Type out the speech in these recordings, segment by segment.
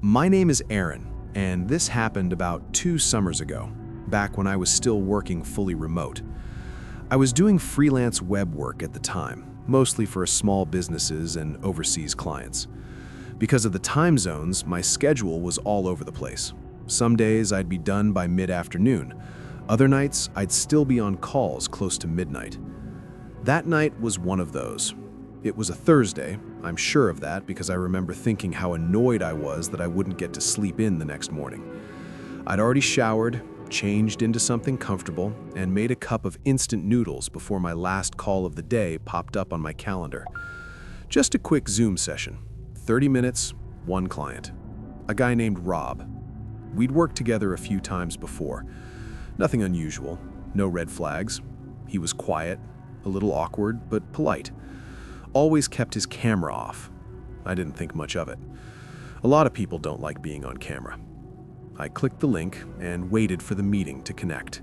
My name is Aaron, and this happened about 2 summers ago, back when I was still working fully remote. I was doing freelance web work at the time, mostly for small businesses and overseas clients. Because of the time zones, my schedule was all over the place. Some days I'd be done by mid-afternoon. Other nights, I'd still be on calls close to midnight. That night was one of those. It was a Thursday, I'm sure of that because I remember thinking how annoyed I was that I wouldn't get to sleep in the next morning. I'd already showered, changed into something comfortable, and made a cup of instant noodles before my last call of the day popped up on my calendar. Just a quick Zoom session. 30 minutes, one client. A guy named Rob. We'd worked together a few times before. Nothing unusual, no red flags. He was quiet, a little awkward, but polite. Always kept his camera off. I didn't think much of it. A lot of people don't like being on camera. I clicked the link and waited for the meeting to connect.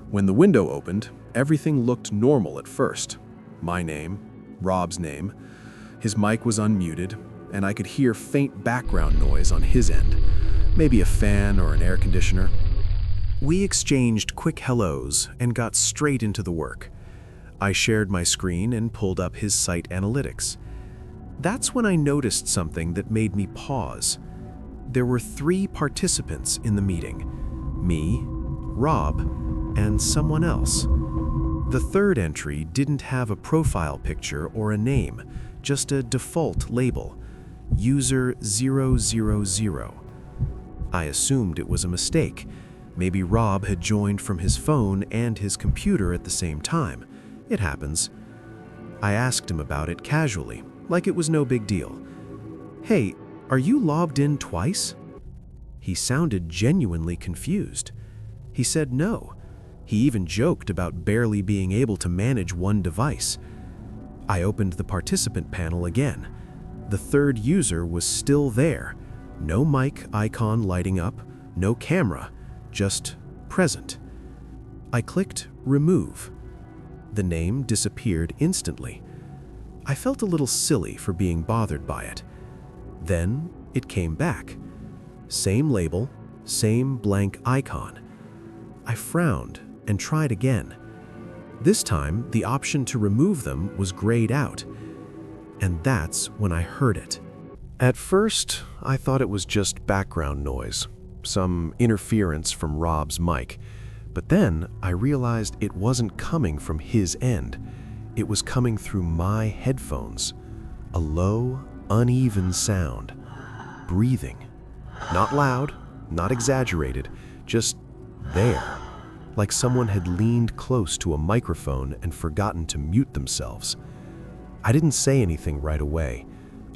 When the window opened, everything looked normal at first. My name, Rob's name. His mic was unmuted, and I could hear faint background noise on his end. Maybe a fan or an air conditioner. We exchanged quick hellos and got straight into the work. I shared my screen and pulled up his site analytics. That's when I noticed something that made me pause. There were 3 participants in the meeting: me, Rob, and someone else. The third entry didn't have a profile picture or a name, just a default label, user 000. I assumed it was a mistake. Maybe Rob had joined from his phone and his computer at the same time. It happens. I asked him about it casually, like it was no big deal. "Hey, are you logged in twice?" He sounded genuinely confused. He said no. He even joked about barely being able to manage one device. I opened the participant panel again. The third user was still there. No mic icon lighting up, no camera, just present. I clicked remove. The name disappeared instantly. I felt a little silly for being bothered by it. Then it came back. Same label, same blank icon. I frowned and tried again. This time, the option to remove them was grayed out. And that's when I heard it. At first, I thought it was just background noise, some interference from Rob's mic. But then I realized it wasn't coming from his end. It was coming through my headphones. A low, uneven sound. Breathing. Not loud, not exaggerated, just there. Like someone had leaned close to a microphone and forgotten to mute themselves. I didn't say anything right away.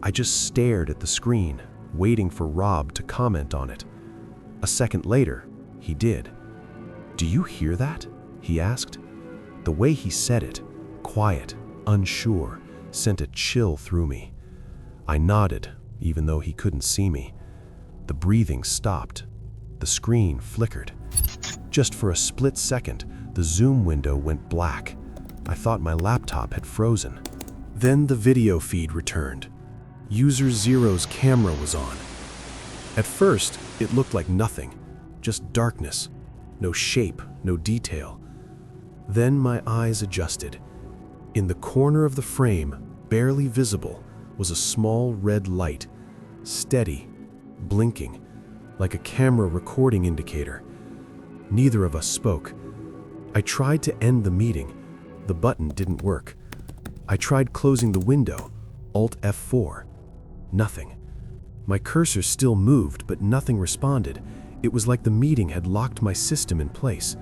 I just stared at the screen, waiting for Rob to comment on it. A second later, he did. "Do you hear that?" he asked. The way he said it, quiet, unsure, sent a chill through me. I nodded, even though he couldn't see me. The breathing stopped. The screen flickered. Just for a split second, the Zoom window went black. I thought my laptop had frozen. Then the video feed returned. User Zero's camera was on. At first, it looked like nothing, just darkness. No shape, no detail. Then my eyes adjusted. In the corner of the frame, barely visible, was a small red light, steady, blinking, like a camera recording indicator. Neither of us spoke. I tried to end the meeting. The button didn't work. I tried closing the window, Alt F4. Nothing. My cursor still moved, but nothing responded. It was like the meeting had locked my system in place.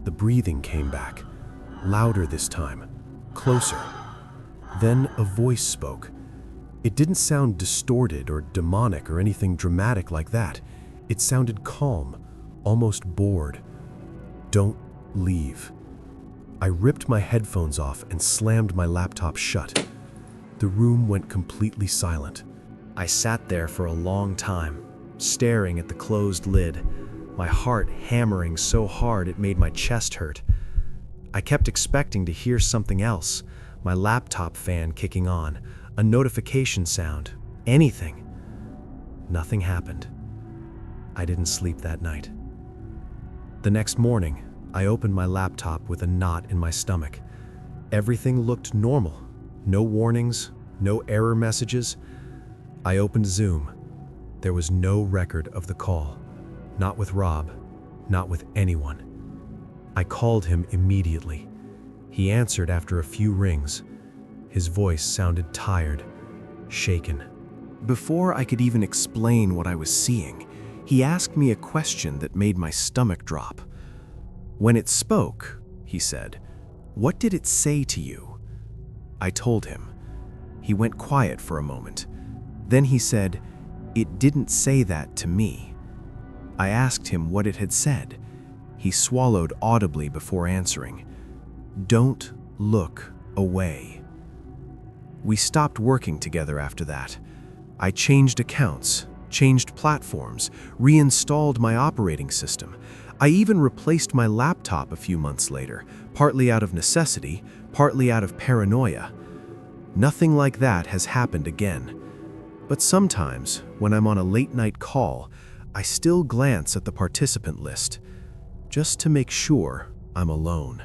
The breathing came back, louder this time, closer. Then a voice spoke. It didn't sound distorted or demonic or anything dramatic like that. It sounded calm, almost bored. "Don't leave." I ripped my headphones off and slammed my laptop shut. The room went completely silent. I sat there for a long time, staring at the closed lid, my heart hammering so hard it made my chest hurt. I kept expecting to hear something else, my laptop fan kicking on, a notification sound, anything. Nothing happened. I didn't sleep that night. The next morning, I opened my laptop with a knot in my stomach. Everything looked normal. No warnings, no error messages. I opened Zoom. There was no record of the call. Not with Rob, not with anyone. I called him immediately. He answered after a few rings. His voice sounded tired, shaken. Before I could even explain what I was seeing, he asked me a question that made my stomach drop. "When it spoke," he said, "what did it say to you?" I told him. He went quiet for a moment. Then he said, "It didn't say that to me." I asked him what it had said. He swallowed audibly before answering, "Don't look away." We stopped working together after that. I changed accounts, changed platforms, reinstalled my operating system. I even replaced my laptop a few months later, partly out of necessity, partly out of paranoia. Nothing like that has happened again. But sometimes, when I'm on a late-night call, I still glance at the participant list, just to make sure I'm alone.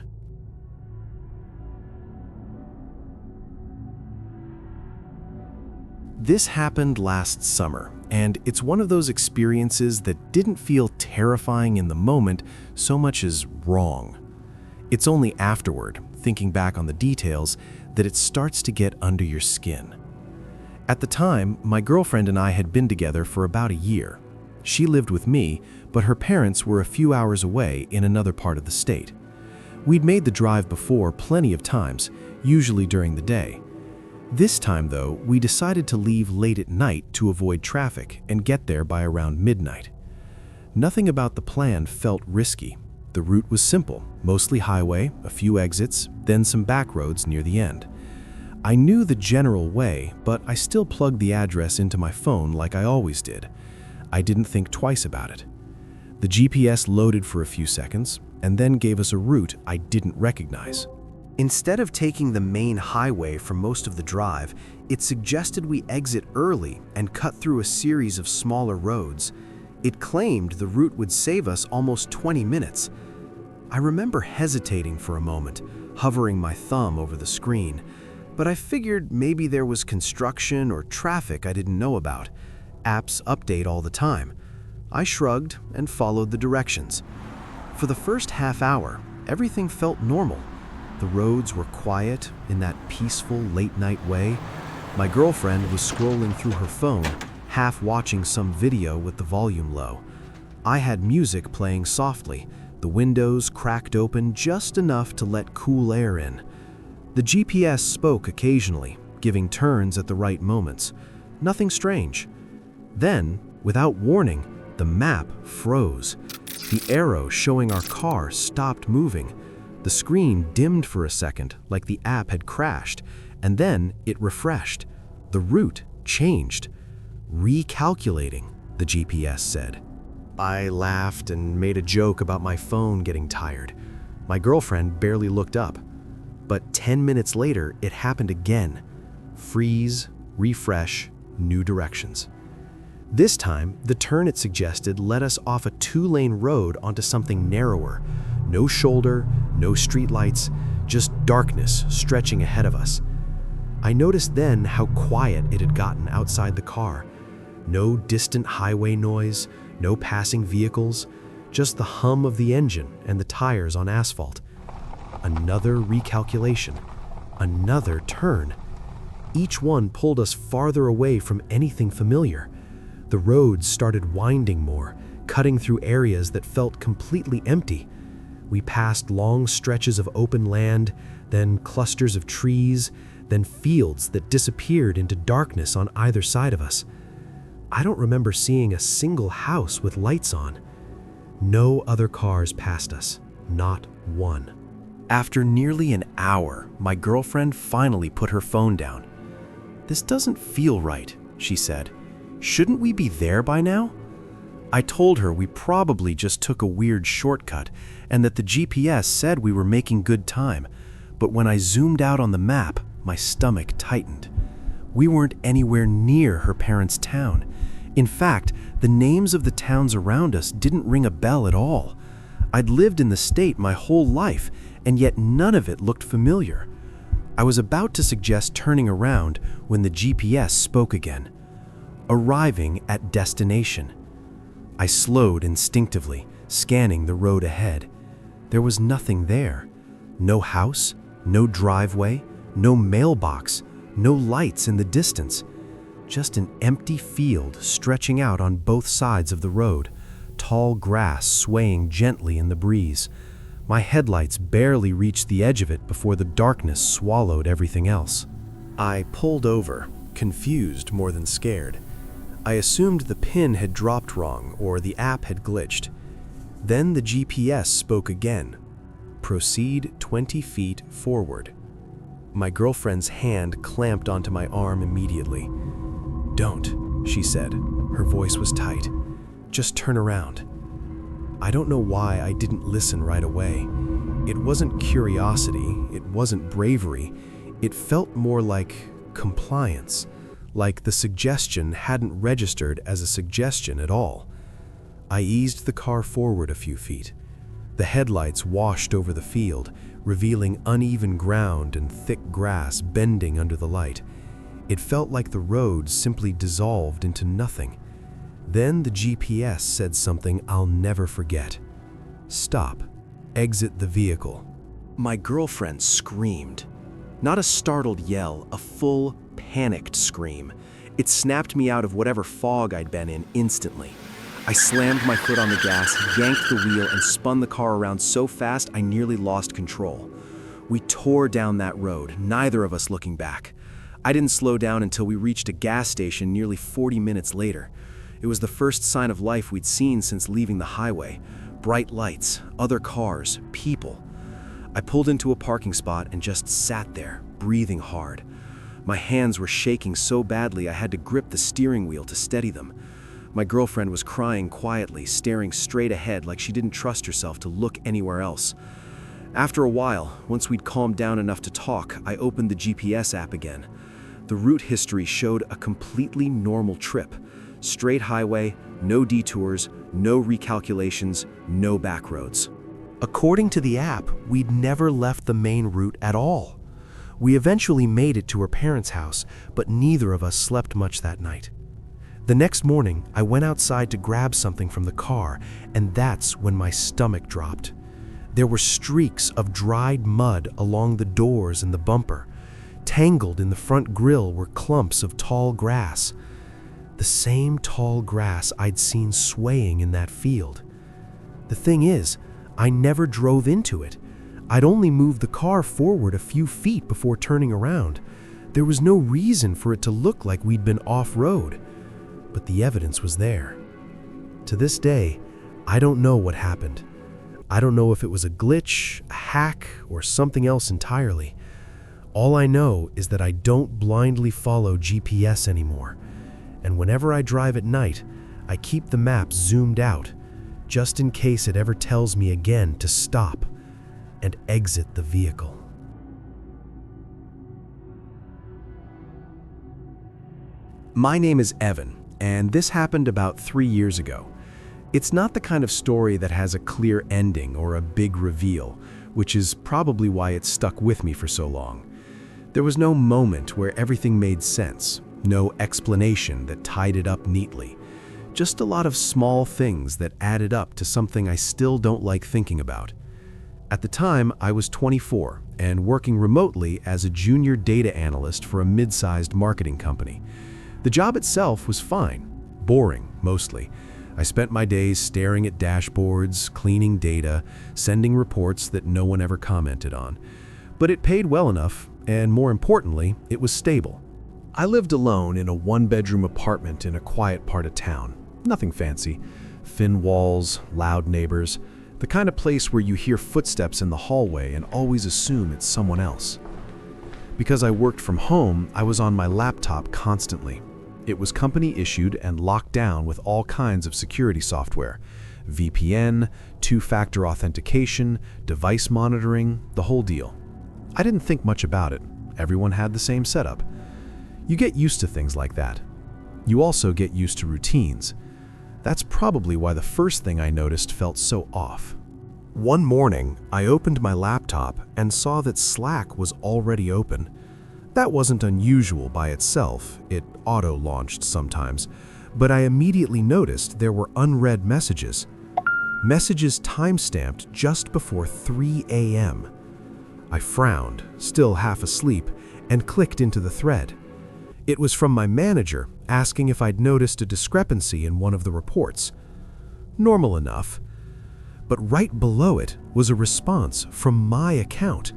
This happened last summer, and it's one of those experiences that didn't feel terrifying in the moment so much as wrong. It's only afterward, thinking back on the details, that it starts to get under your skin. At the time, my girlfriend and I had been together for about a year. She lived with me, but her parents were a few hours away in another part of the state. We'd made the drive before plenty of times, usually during the day. This time, though, we decided to leave late at night to avoid traffic and get there by around midnight. Nothing about the plan felt risky. The route was simple, mostly highway, a few exits, then some back roads near the end. I knew the general way, but I still plugged the address into my phone like I always did. I didn't think twice about it. The GPS loaded for a few seconds and then gave us a route I didn't recognize. Instead of taking the main highway for most of the drive, it suggested we exit early and cut through a series of smaller roads. It claimed the route would save us almost 20 minutes. I remember hesitating for a moment, hovering my thumb over the screen, but I figured maybe there was construction or traffic I didn't know about. Apps update all the time. I shrugged and followed the directions. For the first half hour, everything felt normal. The roads were quiet in that peaceful late-night way. My girlfriend was scrolling through her phone, half watching some video with the volume low. I had music playing softly, the windows cracked open just enough to let cool air in. The GPS spoke occasionally, giving turns at the right moments. Nothing strange. Then, without warning, the map froze. The arrow showing our car stopped moving. The screen dimmed for a second, like the app had crashed, and then it refreshed. The route changed. Recalculating, the GPS said. I laughed and made a joke about my phone getting tired. My girlfriend barely looked up. But 10 minutes later, it happened again. Freeze, refresh, new directions. This time, the turn it suggested led us off a 2-lane road onto something narrower. No shoulder, no streetlights, just darkness stretching ahead of us. I noticed then how quiet it had gotten outside the car. No distant highway noise, no passing vehicles, just the hum of the engine and the tires on asphalt. Another recalculation, another turn. Each one pulled us farther away from anything familiar. The roads started winding more, cutting through areas that felt completely empty. We passed long stretches of open land, then clusters of trees, then fields that disappeared into darkness on either side of us. I don't remember seeing a single house with lights on. No other cars passed us, not one. After nearly an hour, my girlfriend finally put her phone down. "This doesn't feel right," she said. "Shouldn't we be there by now?" I told her we probably just took a weird shortcut and that the GPS said we were making good time, but when I zoomed out on the map, my stomach tightened. We weren't anywhere near her parents' town, In fact, the names of the towns around us didn't ring a bell at all. I'd lived in the state my whole life, and yet none of it looked familiar. I was about to suggest turning around when the GPS spoke again. Arriving at destination. I slowed instinctively, scanning the road ahead. There was nothing there. No house, no driveway, no mailbox, no lights in the distance. Just an empty field stretching out on both sides of the road, tall grass swaying gently in the breeze. My headlights barely reached the edge of it before the darkness swallowed everything else. I pulled over, confused more than scared. I assumed the pin had dropped wrong or the app had glitched. Then the GPS spoke again. Proceed 20 feet forward. My girlfriend's hand clamped onto my arm immediately. "Don't," she said. Her voice was tight. "Just turn around." I don't know why I didn't listen right away. It wasn't curiosity, it wasn't bravery. It felt more like compliance, like the suggestion hadn't registered as a suggestion at all. I eased the car forward a few feet. The headlights washed over the field, revealing uneven ground and thick grass bending under the light. It felt like the road simply dissolved into nothing. Then the GPS said something I'll never forget. "Stop. Exit the vehicle." My girlfriend screamed. Not a startled yell, a full, panicked scream. It snapped me out of whatever fog I'd been in instantly. I slammed my foot on the gas, yanked the wheel, and spun the car around so fast I nearly lost control. We tore down that road, neither of us looking back. I didn't slow down until we reached a gas station nearly 40 minutes later. It was the first sign of life we'd seen since leaving the highway. Bright lights, other cars, people. I pulled into a parking spot and just sat there, breathing hard. My hands were shaking so badly I had to grip the steering wheel to steady them. My girlfriend was crying quietly, staring straight ahead like she didn't trust herself to look anywhere else. After a while, once we'd calmed down enough to talk, I opened the GPS app again. The route history showed a completely normal trip. Straight highway, no detours, no recalculations, no back roads. According to the app, we'd never left the main route at all. We eventually made it to her parents' house, but neither of us slept much that night. The next morning, I went outside to grab something from the car, and that's when my stomach dropped. There were streaks of dried mud along the doors and the bumper. Tangled in the front grille were clumps of tall grass. The same tall grass I'd seen swaying in that field. The thing is, I never drove into it. I'd only moved the car forward a few feet before turning around. There was no reason for it to look like we'd been off-road. But the evidence was there. To this day, I don't know what happened. I don't know if it was a glitch, a hack, or something else entirely. All I know is that I don't blindly follow GPS anymore. And whenever I drive at night, I keep the map zoomed out, just in case it ever tells me again to stop and exit the vehicle. My name is Evan, and this happened about 3 years ago. It's not the kind of story that has a clear ending or a big reveal, which is probably why it stuck with me for so long. There was no moment where everything made sense, no explanation that tied it up neatly. Just a lot of small things that added up to something I still don't like thinking about. At the time, I was 24 and working remotely as a junior data analyst for a mid-sized marketing company. The job itself was fine, boring mostly. I spent my days staring at dashboards, cleaning data, sending reports that no one ever commented on. But it paid well enough, and more importantly, it was stable. I lived alone in a one-bedroom apartment in a quiet part of town. Nothing fancy. Thin walls, loud neighbors, the kind of place where you hear footsteps in the hallway and always assume it's someone else. Because I worked from home, I was on my laptop constantly. It was company-issued and locked down with all kinds of security software. VPN, two-factor authentication, device monitoring, the whole deal. I didn't think much about it. Everyone had the same setup. You get used to things like that. You also get used to routines. That's probably why the first thing I noticed felt so off. One morning, I opened my laptop and saw that Slack was already open. That wasn't unusual by itself, it auto-launched sometimes, but I immediately noticed there were unread messages. Messages timestamped just before 3 a.m. I frowned, still half asleep, and clicked into the thread. It was from my manager, asking if I'd noticed a discrepancy in one of the reports. Normal enough. But right below it was a response from my account,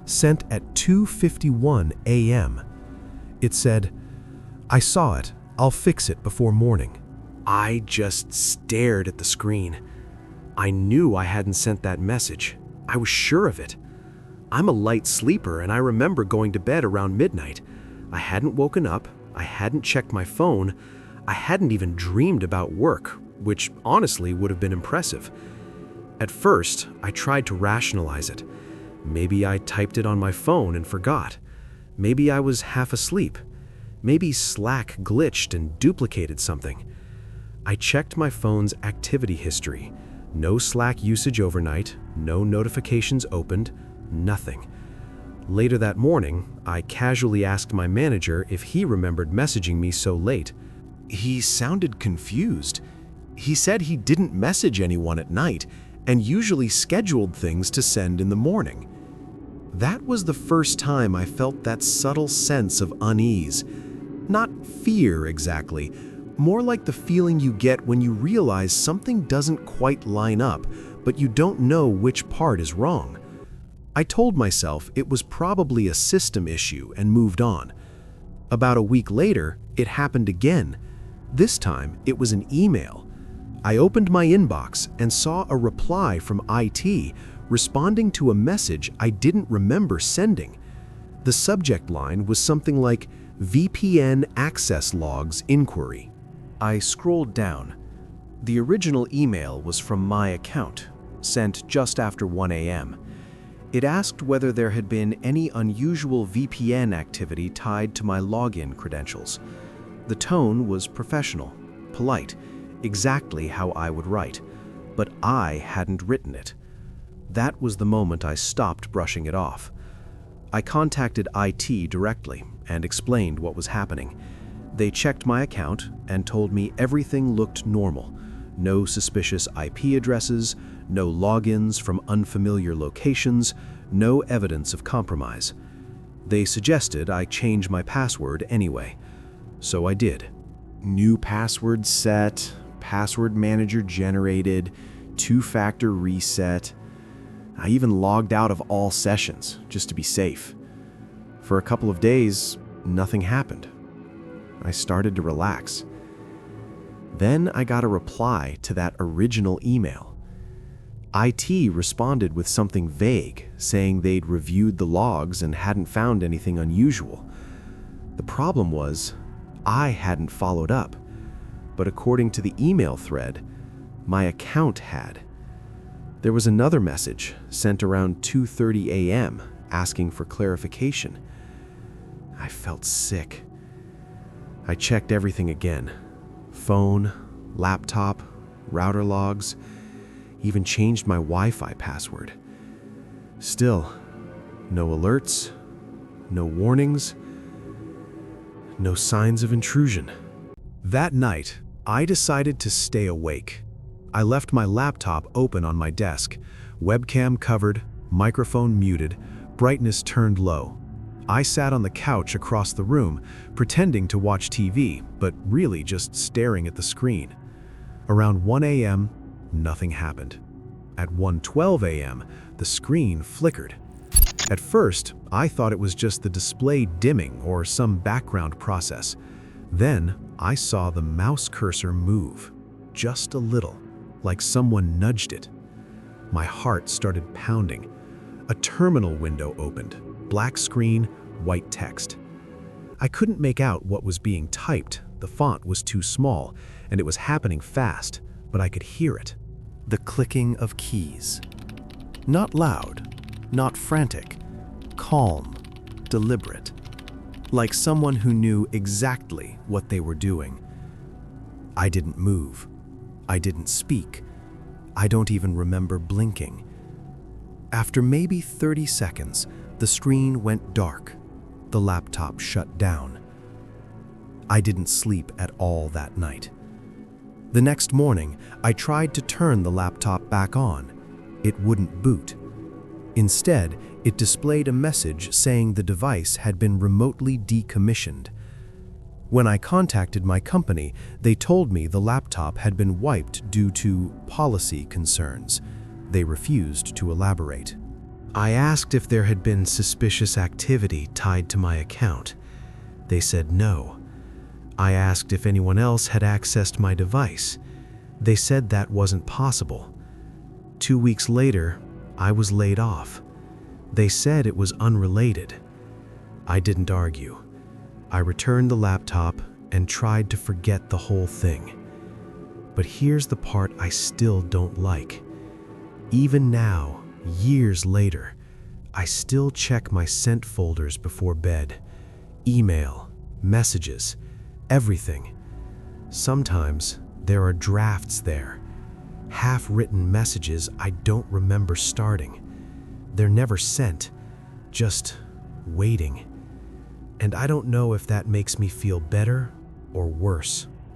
sent at 2:51 a.m. It said, "I saw it. I'll fix it before morning." I just stared at the screen. I knew I hadn't sent that message. I was sure of it. I'm a light sleeper, and I remember going to bed around midnight. I hadn't woken up, I hadn't checked my phone, I hadn't even dreamed about work, which honestly would have been impressive. At first, I tried to rationalize it. Maybe I typed it on my phone and forgot. Maybe I was half asleep. Maybe Slack glitched and duplicated something. I checked my phone's activity history. No Slack usage overnight, no notifications opened, nothing. Later that morning, I casually asked my manager if he remembered messaging me so late. He sounded confused. He said he didn't message anyone at night and usually scheduled things to send in the morning. That was the first time I felt that subtle sense of unease. Not fear exactly, more like the feeling you get when you realize something doesn't quite line up, but you don't know which part is wrong. I told myself it was probably a system issue and moved on. About a week later, it happened again. This time, it was an email. I opened my inbox and saw a reply from IT responding to a message I didn't remember sending. The subject line was something like VPN access logs inquiry. I scrolled down. The original email was from my account, sent just after 1 a.m. It asked whether there had been any unusual VPN activity tied to my login credentials. The tone was professional, polite, exactly how I would write, but I hadn't written it. That was the moment I stopped brushing it off. I contacted IT directly and explained what was happening. They checked my account and told me everything looked normal. No suspicious IP addresses, no logins from unfamiliar locations, no evidence of compromise. They suggested I change my password anyway, so I did. New password set, password manager generated, two-factor reset. I even logged out of all sessions, just to be safe. For a couple of days, nothing happened. I started to relax. Then I got a reply to that original email. IT responded with something vague, saying they'd reviewed the logs and hadn't found anything unusual. The problem was, I hadn't followed up, but according to the email thread, my account had. There was another message sent around 2:30 a.m. asking for clarification. I felt sick. I checked everything again. Phone, laptop, router logs, even changed my Wi-Fi password. Still, no alerts, no warnings, no signs of intrusion. That night, I decided to stay awake. I left my laptop open on my desk, webcam covered, microphone muted, brightness turned low. I sat on the couch across the room, pretending to watch TV, but really just staring at the screen. Around 1 a.m., nothing happened. At 1:12 a.m., the screen flickered. At first, I thought it was just the display dimming or some background process. Then, I saw the mouse cursor move, just a little, like someone nudged it. My heart started pounding. A terminal window opened. Black screen, white text. I couldn't make out what was being typed. The font was too small, and it was happening fast, but I could hear it. The clicking of keys. Not loud, not frantic, calm, deliberate. like someone who knew exactly what they were doing. I didn't move. I didn't speak. I don't even remember blinking. After maybe 30 seconds, the screen went dark. The laptop shut down. I didn't sleep at all that night. The next morning, I tried to turn the laptop back on. It wouldn't boot. Instead, it displayed a message saying the device had been remotely decommissioned. When I contacted my company, they told me the laptop had been wiped due to policy concerns. They refused to elaborate. I asked if there had been suspicious activity tied to my account. They said no. I asked if anyone else had accessed my device. They said that wasn't possible. 2 weeks later, I was laid off. They said it was unrelated. I didn't argue. I returned the laptop and tried to forget the whole thing. But here's the part I still don't like. Even now, years later, I still check my sent folders before bed. Email, messages, everything. Sometimes there are drafts there. Half-written messages I don't remember starting. They're never sent, just waiting. And I don't know if that makes me feel better or worse.